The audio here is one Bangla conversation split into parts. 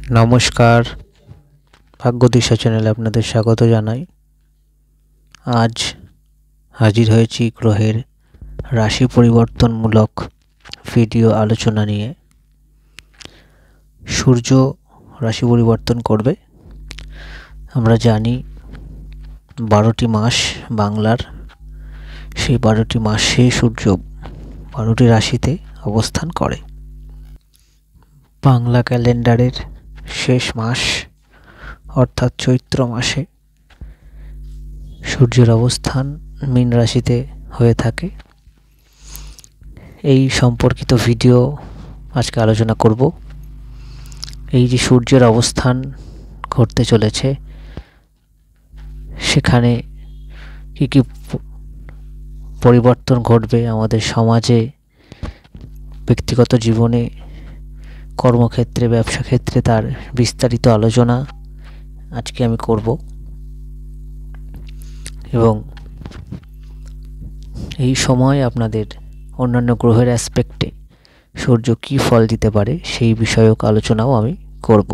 নমস্কার, ভাগ্যদিশা চ্যানেলে আপনাদের স্বাগত জানাই। আজ হাজির হয়েছি গ্রহের রাশি পরিবর্তনমূলক ভিডিও আলোচনা নিয়ে। সূর্য রাশি পরিবর্তন করবে। আমরা জানি 12টি মাস বাংলার, সেই 12টি মাসে সূর্য 12টি রাশিতে অবস্থান করে। বাংলা ক্যালেন্ডারের শেষ মাস অর্থাৎ চৈত্র মাসে সূর্যের অবস্থান মীন রাশিতে হয়ে থাকে। এই সম্পর্কিত ভিডিও আজকে আলোচনা করব। এই যে সূর্যের অবস্থান ঘটতে চলেছে, সেখানে কী কী পরিবর্তন ঘটবে আমাদের সমাজে, ব্যক্তিগত জীবনে, কর্মক্ষেত্রে, ব্যবসা ক্ষেত্রে, তার বিস্তারিত আলোচনা আজকে আমি করব। এবং এই সময় আপনাদের অন্যান্য গ্রহের অ্যাসপেক্টে সূর্য কী ফল দিতে পারে সেই বিষয়ক আলোচনাও আমি করব।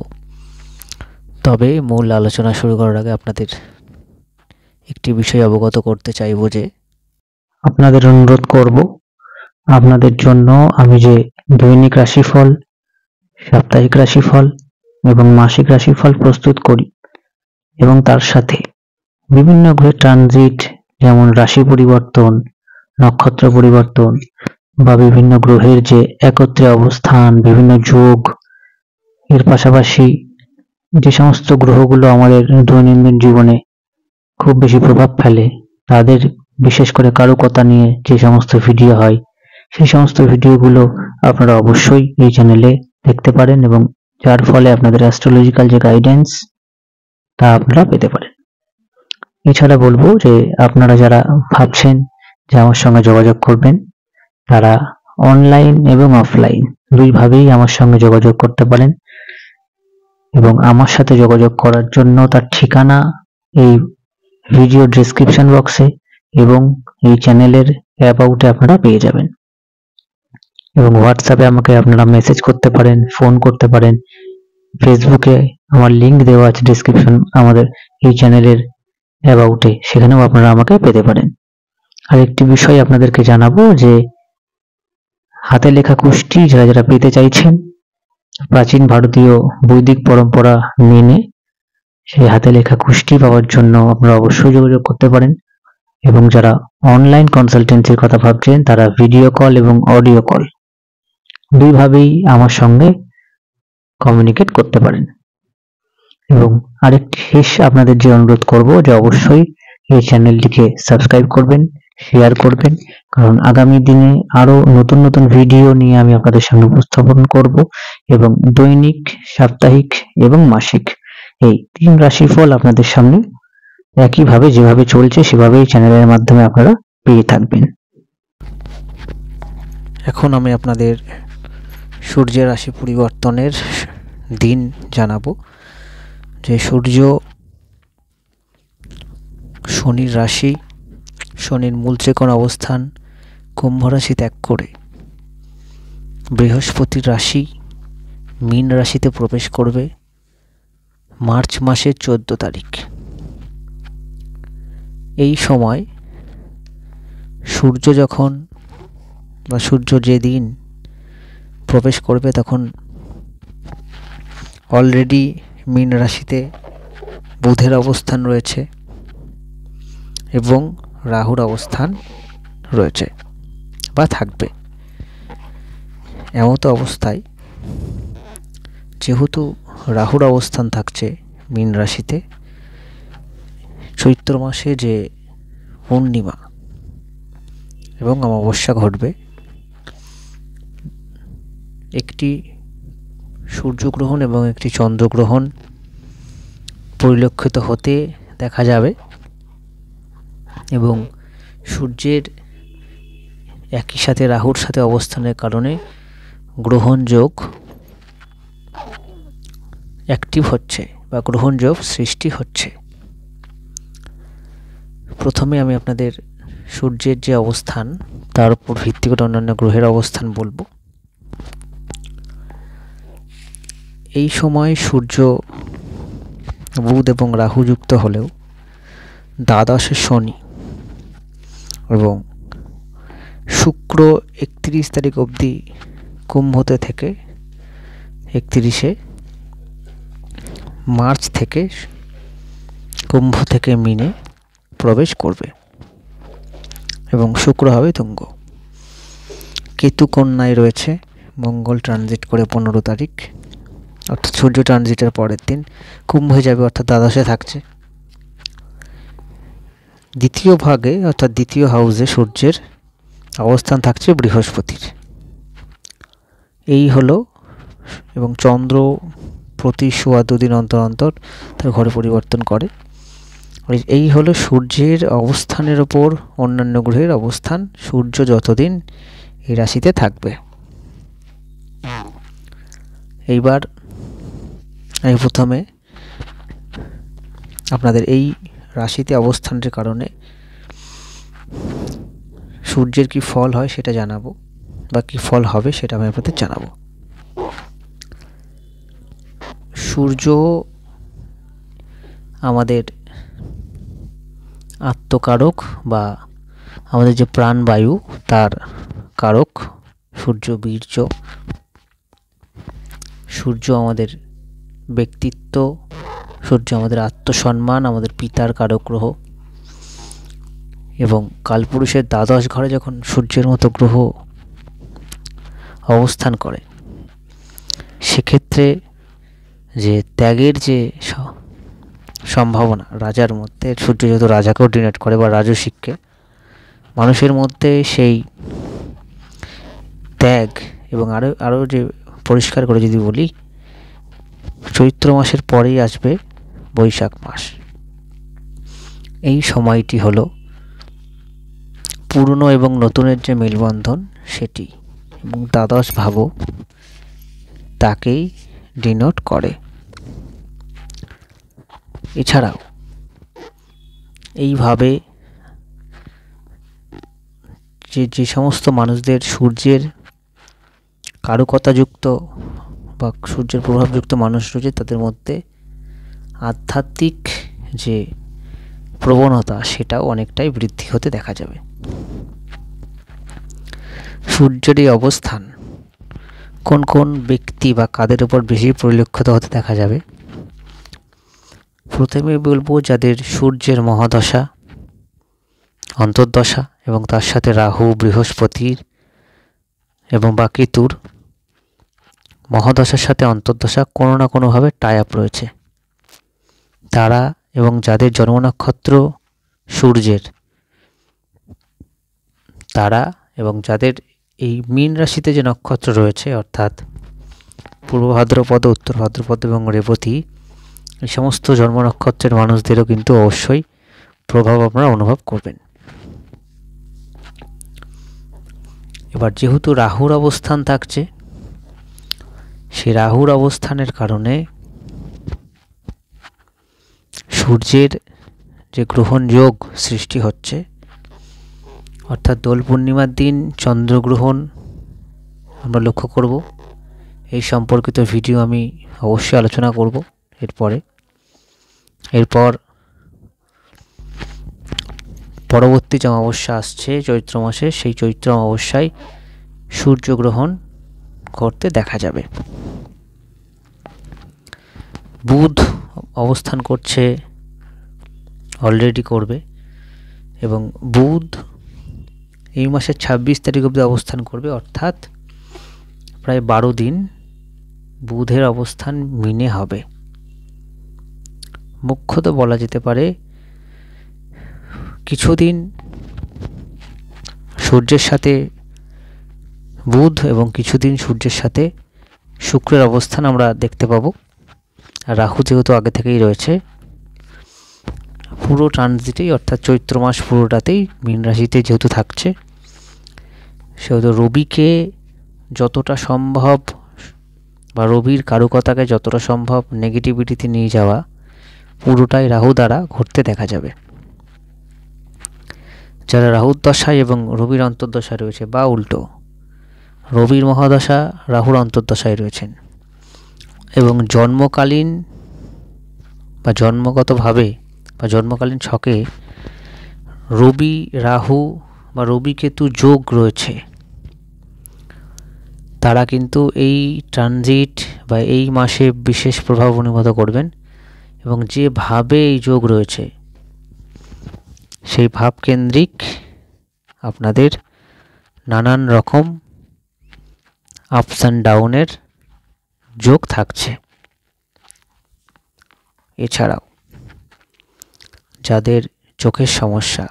তবে মূল আলোচনা শুরু করার আগে আপনাদের একটি বিষয় অবগত করতে চাইব যে আপনাদের অনুরোধ করব, আপনাদের জন্য আমি যে দৈনিক রাশিফল, সাপ্তাহিক রাশিফল এবং মাসিক রাশিফল প্রস্তুত করি এবং তার সাথে বিভিন্ন গ্রহের ট্রানজিট, যেমন রাশি পরিবর্তন, নক্ষত্র পরিবর্তন বা বিভিন্ন গ্রহের যে একত্রে অবস্থান, বিভিন্ন যোগ, এর পাশাপাশি যে সমস্ত গ্রহগুলো আমাদের দৈনন্দিন জীবনে খুব বেশি প্রভাব ফেলে, তাদের বিশেষ করে কারকতা নিয়ে যে সমস্ত ভিডিও হয়, সেই সমস্ত ভিডিওগুলো আপনারা অবশ্যই এই চ্যানেলে দেখতে পারেন এবং যার ফলে আপনাদের অ্যাস্ট্রোলজিক্যাল যে গাইডেন্স তা আপনারা পেতে পারেন। এছাড়া বলবো যে আপনারা যারা ভাবছেন যে আমার সঙ্গে যোগাযোগ করবেন, তারা অনলাইন এবং অফলাইন দুইভাবেই আমার সঙ্গে যোগাযোগ করতে পারেন এবং আমার সাথে যোগাযোগ করার জন্য তার ঠিকানা এই ভিডিও ডেসক্রিপশন বক্সে এবং এই চ্যানেলের অ্যাবাউটে আপনারা পেয়ে যাবেন। এবং হোয়াটসঅ্যাপে আমাকে আপনারা মেসেজ করতে পারেন, ফোন করতে পারেন। ফেসবুকে আমার লিংক দেওয়া আছে ডেসক্রিপশন আমাদের এই চ্যানেলের অ্যাবাউটে, সেখানেও আপনারা আমাকে পেতে পারেন। আর একটি বিষয় আপনাদেরকে জানাবো যে হাতে লেখা কুষ্টি যারা যারা পেতে চাইছেন, প্রাচীন ভারতীয় বৈদিক পরম্পরা মেনে সেই হাতে লেখা কুষ্টি পাওয়ার জন্য আপনারা অবশ্যই যোগাযোগ করতে পারেন। এবং যারা অনলাইন কনসালটেন্সির কথা ভাবছেন, তারা ভিডিও কল এবং অডিও কল দুইভাবেই আমার সঙ্গে কমিউনিকেট করতে পারেন। এবং আরেকটি শেষ আপনাদের যে অনুরোধ করব যে অবশ্যই এই চ্যানেলটিকে সাবস্ক্রাইব করবেন, শেয়ার করবেন, কারণ আগামী দিনে আরো নতুন নতুন ভিডিও নিয়ে আমি আপনাদের সামনে উপস্থাপন করব এবং দৈনিক, সাপ্তাহিক এবং মাসিক এই 3 রাশিফল আপনাদের সামনে একইভাবে যেভাবে চলছে সেভাবেই চ্যানেলের মাধ্যমে আপনারা পেয়ে থাকবেন। এখন আমি আপনাদের সূর্যের রাশি পরিবর্তনের দিন জানাবো। যে সূর্য শনির রাশি, শনির মূল ত্রিকোণ অবস্থান কুম্ভ রাশি ত্যাগ করে বৃহস্পতির রাশি মীন রাশিতে প্রবেশ করবে মার্চ মাসের 14 তারিখ। এই সময় সূর্য যখন বা সূর্য যেদিন প্রবেশ করবে, তখন অলরেডি মীন রাশিতে বুধের অবস্থান রয়েছে এবং রাহুর অবস্থান রয়েছে বা থাকবে। এমতো অবস্থায় যেহেতু রাহুর অবস্থান থাকছে মীন রাশিতে, চৈত্র মাসে যে পূর্ণিমা এবং অমাবস্যা ঘটবে, একটি সূর্যগ্রহণ এবং একটি চন্দ্রগ্রহণ পরিলক্ষিত হতে দেখা যাবে। এবং সূর্যের একই সাথে রাহুর সাথে অবস্থানের কারণে গ্রহণ যোগ অ্যাক্টিভ হচ্ছে বা গ্রহণ যোগ সৃষ্টি হচ্ছে। প্রথমে আমি আপনাদের সূর্যের যে অবস্থান তার উপর ভিত্তি করে অন্যান্য গ্রহের অবস্থান বলবো। এই সময় সূর্য বুধ এবং রাহু যুক্ত হলেও দ্বাদশে শনি এবং শুক্র 31 তারিখ অবধি কুম্ভতে থেকে 31শে মার্চ থেকে কুম্ভ থেকে মিনে প্রবেশ করবে এবং শুক্র হবে তুঙ্গ। কেতু কন্যায় রয়েছে, মঙ্গল ট্রানজিট করে 15 তারিখ অর্থাৎ সূর্য ট্রানজিটের পরের দিন কুম্ভে যাবে, অর্থাৎ দ্বাদশে থাকছে। দ্বিতীয় ভাগে অর্থাৎ দ্বিতীয় হাউসে সূর্যের অবস্থান থাকছে বৃহস্পতির। এই হলো, এবং চন্দ্র প্রতি 2.5 দিন অন্তর অন্তর তার ঘরে পরিবর্তন করে। এই হলো সূর্যের অবস্থানের ওপর অন্যান্য গ্রহের অবস্থান, সূর্য যতদিন এই রাশিতে থাকবে। এইবার আমি প্রথমে আপনাদের এই রাশিতে অবস্থানের কারণে সূর্যের কি ফল হয় সেটা জানাবো, বা কি ফল হবে সেটা আমি আপনাদের জানাবো। সূর্য আমাদের আত্মকারক বা আমাদের যে প্রাণবায়ু তার কারক। সূর্য বীর্য, সূর্য আমাদের ব্যক্তিত্ব, সূর্য আমাদের আত্মসম্মান, আমাদের পিতার কারক গ্রহ। এবং কালপুরুষের দ্বাদশ ঘরে যখন সূর্যের মতো গ্রহ অবস্থান করে, সেক্ষেত্রে যে ত্যাগের যে সম্ভাবনা রাজার মধ্যে, সূর্য যেহেতু রাজাকেও ডিনোট করে বা রাজসিককে, মানুষের মধ্যে সেই ত্যাগ এবং আরও যে পরিষ্কার করে যদি বলি, চৈত্র মাসের পরেই আসবে বৈশাখ মাস। এই সময়টি হলো পুরনো এবং নতুনের যে মেলবন্ধন সেটি, এবং দ্বাদশ ভাবও তাকেই ডিনোট করে। এছাড়াও এইভাবে যে সমস্ত মানুষদের সূর্যের কারকতাযুক্ত বা সূর্যের প্রভাবযুক্ত মানুষ রয়েছে, তাদের মধ্যে আধ্যাত্মিক যে প্রবণতা সেটাও অনেকটাই বৃদ্ধি হতে দেখা যাবে। সূর্যের এই অবস্থান কোন কোন ব্যক্তি বা কাদের উপর বেশি পরিলক্ষিত হতে দেখা যাবে? প্রথমে বলবো যাদের সূর্যের মহাদশা, অন্তর্দশা এবং তার সাথে রাহু, বৃহস্পতির এবং বা কেতুর মহাদশার সাথে অন্তর্দশা কোনো না কোনোভাবে টাই আপ রয়েছে, তারা এবং যাদের জন্ম নক্ষত্র সূর্যের, তারা এবং যাদের এই মীন রাশিতে যে নক্ষত্র রয়েছে অর্থাৎ পূর্ব ভাদ্রপদ, উত্তর ভাদ্রপদ এবং রেবতী, এই সমস্ত জন্ম নক্ষত্রের মানুষদেরও কিন্তু অবশ্যই প্রভাব আপনারা অনুভব করবেন। এবার যেহেতু রাহুর অবস্থান থাকছে, সেই রাহুর অবস্থানের কারণে সূর্যের যে গ্রহণ যোগ সৃষ্টি হচ্ছে, অর্থাৎ দোল পূর্ণিমার দিন চন্দ্রগ্রহণ আমরা লক্ষ্য করব। এই সম্পর্কিত ভিডিও আমি অবশ্যই আলোচনা করব এরপর পরবর্তী যে অমাবস্যা আসছে চৈত্র মাসে, সেই চৈত্র অমাবস্যায় সূর্যগ্রহণ করতে দেখা যাবে। বুধ অবস্থান করছে, অলরেডি করবে, এবং বুধ এই মাসের 26 তারিখ অবধি অবস্থান করবে, অর্থাৎ প্রায় 12 দিন বুধের অবস্থান মিনে হবে। মুখ্যত বলা যেতে পারে কিছুদিন সূর্যের সাথে বুধ এবং কিছুদিন সূর্যের সাথে শুক্রের অবস্থান আমরা দেখতে পাবো। আর রাহু যেহেতু আগে থেকেই রয়েছে, পুরো ট্রানজিটেই অর্থাৎ চৈত্র মাস পুরোটাতেই মীন রাশিতে যেহেতু থাকছে, সেহেতু রবিকে যতটা সম্ভব বা রবির কারুকতাকে যতটা সম্ভব নেগেটিভিটিতে নিয়ে যাওয়া পুরোটাই রাহু দ্বারা ঘটতে দেখা যাবে। যারা রাহুর দশায় এবং রবির অন্তর্দশায় রয়েছে, বা উল্টো রবির মহাদশা রাহুর অন্তর্দশায় রয়েছেন, এবং জন্মকালীন বা জন্মগতভাবে বা জন্মকালীন ছকে রবি রাহু বা রবি কেতু যোগ রয়েছে, তারা কিন্তু এই ট্রানজিট বা এই মাসে বিশেষ প্রভাব অনুভূত করবেন। এবং যেভাবে এই যোগ রয়েছে সেই ভাবকেন্দ্রিক আপনাদের নানান রকম আপস অ্যান্ড ডাউনের যোগ থাকছে। এছাড়াও যাদের চোখের সমস্যা,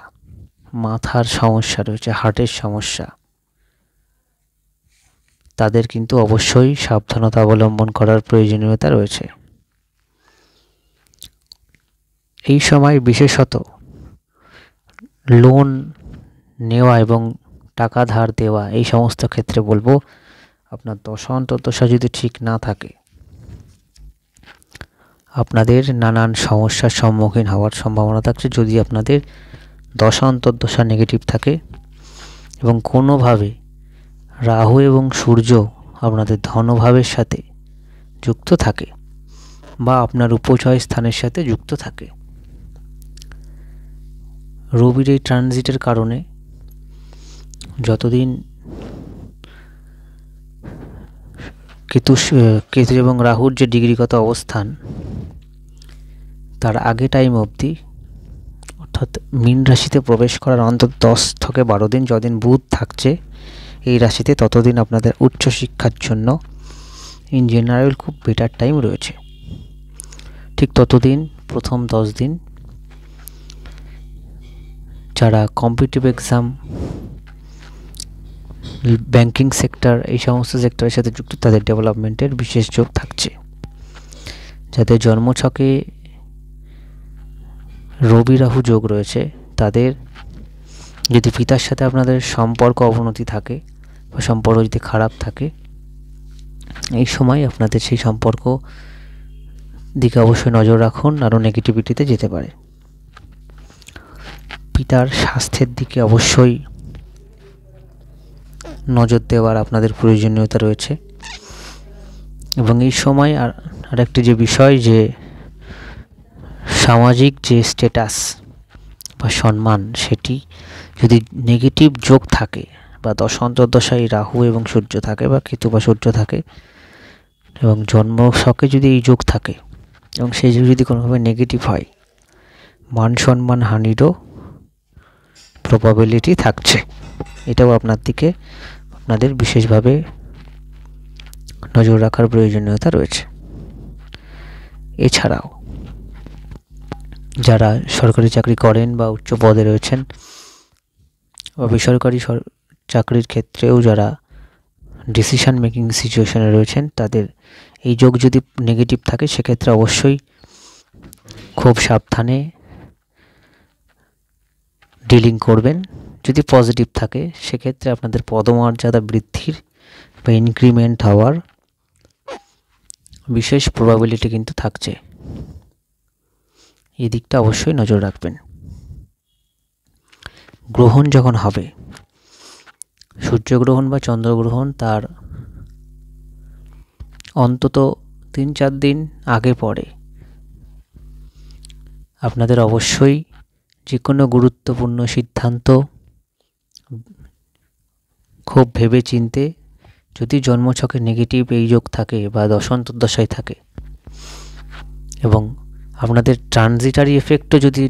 মাথার সমস্যা রয়েছে, হার্টের সমস্যা, তাদের কিন্তু অবশ্যই সাবধানতা অবলম্বন করার প্রয়োজনীয়তা রয়েছে। এই সময় বিশেষত লোন নেওয়া এবং টাকা ধার দেওয়া এই সমস্ত ক্ষেত্রে বলবো, আপনার দশা অন্তর্দশা যদি ঠিক না থাকে আপনাদের নানান সমস্যার সম্মুখীন হওয়ার সম্ভাবনা থাকছে। যদি আপনাদের দশা অন্তর্দশা নেগেটিভ থাকে এবং কোনোভাবে রাহু এবং সূর্য আপনাদের ধনভাবের সাথে যুক্ত থাকে বা আপনার উপজয় স্থানের সাথে যুক্ত থাকে, রবির এই ট্রানজিটের কারণে যতদিন কেতু এবং রাহুর যে ডিগ্রিগত অবস্থান তার আগে টাইম অবধি, অর্থাৎ মীন রাশিতে প্রবেশ করার অন্তত 10 থেকে 12 দিন যতদিন বুধ থাকছে এই রাশিতে, ততদিন আপনাদের উচ্চশিক্ষার জন্য ইন জেনারেল খুব বেটার টাইম রয়েছে। ঠিক ততদিন প্রথম 10 দিন যারা কম্পিটিটিভ এক্সাম, ব্যাংকিং সেক্টর এই সমস্ত সেক্টরের সাথে যুক্ত তাদের ডেভেলপমেন্টের বিশেষ যোগ থাকছে। যাদের জন্মছকে রবি রাহু যোগ রয়েছে তাদের যদি পিতার সাথে আপনাদের সম্পর্ক অবনতি থাকে বা সম্পর্ক যদি খারাপ থাকে, এই সময় আপনাদের সেই সম্পর্ক দিকে অবশ্যই নজর রাখুন, আরও নেগেটিভিটিতে যেতে পারে। পিতার স্বাস্থ্যের দিকে অবশ্যই নজর দেওয়ার আপনাদের প্রয়োজনীয়তা রয়েছে। এবং এই সময় আরেকটি যে বিষয়, যে সামাজিক যে স্ট্যাটাস বা সম্মান, সেটি যদি নেগেটিভ যোগ থাকে বা দশা অন্তর্দশায় রাহু এবং সূর্য থাকে বা কেতু বা সূর্য থাকে এবং জন্মছকে যদি এই যোগ থাকে এবং সেই যোগ যদি কোনোভাবে নেগেটিভ হয়, মান সম্মান হানিরও প্রবাবিলিটি থাকছে। এটাও আপনাদের বিশেষভাবে নজর রাখার প্রয়োজনীয়তা রয়েছে। এছাড়াও যারা সরকারি চাকরি করেন বা উচ্চ পদে রয়েছেন বা বেসরকারি চাকরির ক্ষেত্রেও যারা ডিসিশন মেকিং সিচুয়েশনে রয়েছেন, তাদের এই যোগ যদি নেগেটিভ থাকে সেক্ষেত্রে অবশ্যই খুব সাবধানে ডিলিং করবেন। যদি পজিটিভ থাকে সেক্ষেত্রে আপনাদের পদমর্যাদা বৃদ্ধির বা ইনক্রিমেন্ট হওয়ার বিশেষ প্রবাবিলিটি কিন্তু থাকছে। এই দিকটা অবশ্যই নজর রাখবেন। গ্রহণ যখন হবে, সূর্যগ্রহণ বা চন্দ্রগ্রহণ, তার অন্তত 3-4 দিন আগে পরে আপনাদের অবশ্যই যে কোনো গুরুত্বপূর্ণ সিদ্ধান্ত খুব ভেবে চিনতে, যদি জন্মছকে নেগেটিভ এই যোগ থাকে বা দশা অন্তর্দশায় থাকে এবং আপনাদের ট্রানজিটারি এফেক্টও যদি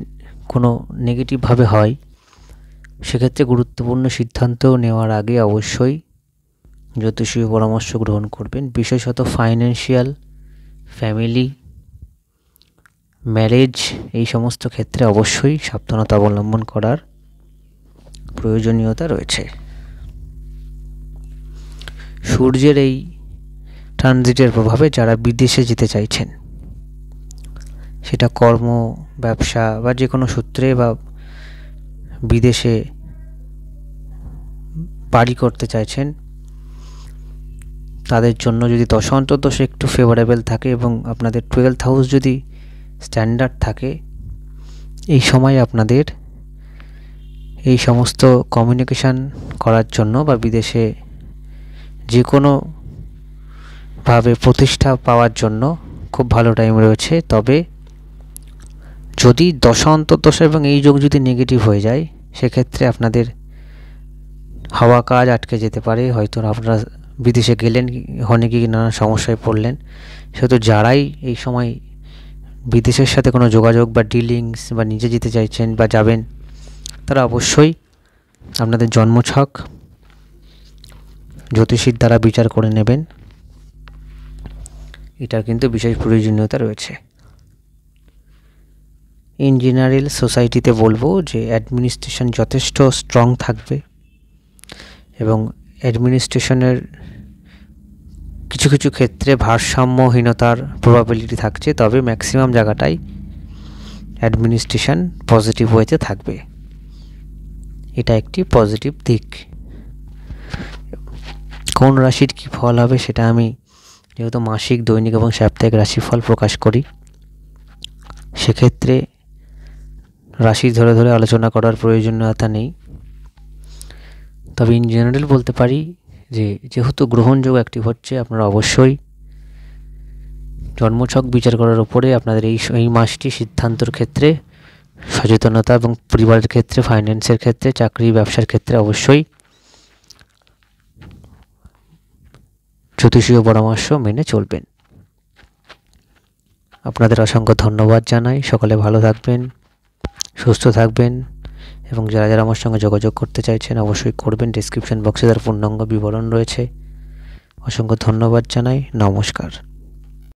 কোনো নেগেটিভভাবে হয়, সেক্ষেত্রে গুরুত্বপূর্ণ সিদ্ধান্ত নেওয়ার আগে অবশ্যই জ্যোতিষীয় পরামর্শ গ্রহণ করবেন। বিশেষত ফাইন্যান্সিয়াল, ফ্যামিলি, ম্যারেজ এই সমস্ত ক্ষেত্রে অবশ্যই সাবধানতা অবলম্বন করার প্রয়োজনীয়তা রয়েছে। সূর্যের এই ট্রানজিটের প্রভাবে যারা বিদেশে যেতে চাইছেন, সেটা কর্ম, ব্যবসা বা যে কোনো সূত্রে বা বিদেশে বাড়ি করতে চাইছেন, তাদের জন্য যদি দশা অন্তর্দশা একটু ফেভারেবল থাকে এবং আপনাদের 12th হাউস যদি স্ট্যান্ডার্ড থাকে, এই সময় আপনাদের এই সমস্ত কমিউনিকেশান করার জন্য বা বিদেশে যে কোনো ভাবে প্রতিষ্ঠা পাওয়ার জন্য খুব ভালো টাইম রয়েছে। তবে যদি দশা অন্তর্দশা এবং এই যোগ যদি নেগেটিভ হয়ে যায়, সেক্ষেত্রে আপনাদের হওয়া কাজ আটকে যেতে পারে। হয়তো আপনারা বিদেশে গেলেন, ওখানে গিয়ে নানা সমস্যায় পড়লেন। সেহেতু যারাই এই সময় বিদেশের সাথে কোনো যোগাযোগ বা ডিলিংস বা নিজে যেতে চাইছেন বা যাবেন, তারা অবশ্যই আপনাদের জন্মছক জ্যোতিষীর দ্বারা বিচার করে নেবেন। এটার কিন্তু বিশেষ প্রয়োজনীয়তা রয়েছে। ইন জেনারেল সোসাইটিতে বলবো যে অ্যাডমিনিস্ট্রেশন যথেষ্ট স্ট্রং থাকবে এবং অ্যাডমিনিস্ট্রেশনের কিছু কিছু ক্ষেত্রে ভারসাম্যহীনতার প্রবাবিলিটি থাকছে, তবে ম্যাক্সিমাম জায়গাটাই অ্যাডমিনিস্ট্রেশন পজিটিভ ওয়েতে থাকবে। এটা একটি পজিটিভ দিক। কোন রাশির কী ফল হবে সেটা আমি যেহেতু মাসিক, দৈনিক এবং সাপ্তাহিক রাশিফল প্রকাশ করি, সেক্ষেত্রে রাশি ধরে ধরে আলোচনা করার প্রয়োজনীয়তা নেই। তবে ইন জেনারেল বলতে পারি যে যেহেতু গ্রহণযোগ অ্যাক্টিভ হচ্ছে, আপনারা অবশ্যই জন্মছক বিচার করার উপরে আপনাদের এই মাসটি সিদ্ধান্তর ক্ষেত্রে সচেতনতা এবং পরিবারের ক্ষেত্রে, ফাইন্যান্সের ক্ষেত্রে, চাকরি ব্যবসার ক্ষেত্রে অবশ্যই জ্যোতিষীয় পরামর্শ মেনে চলবেন। আপনাদের অসংখ্য ধন্যবাদ জানাই। সকলে ভালো থাকবেন, সুস্থ থাকবেন এবং যারা যারা আমার সঙ্গে যোগাযোগ করতে চাইছেন অবশ্যই করবেন। ডেসক্রিপশন বক্সে তার পূর্ণাঙ্গ বিবরণ রয়েছে। অসংখ্য ধন্যবাদ জানাই। নমস্কার।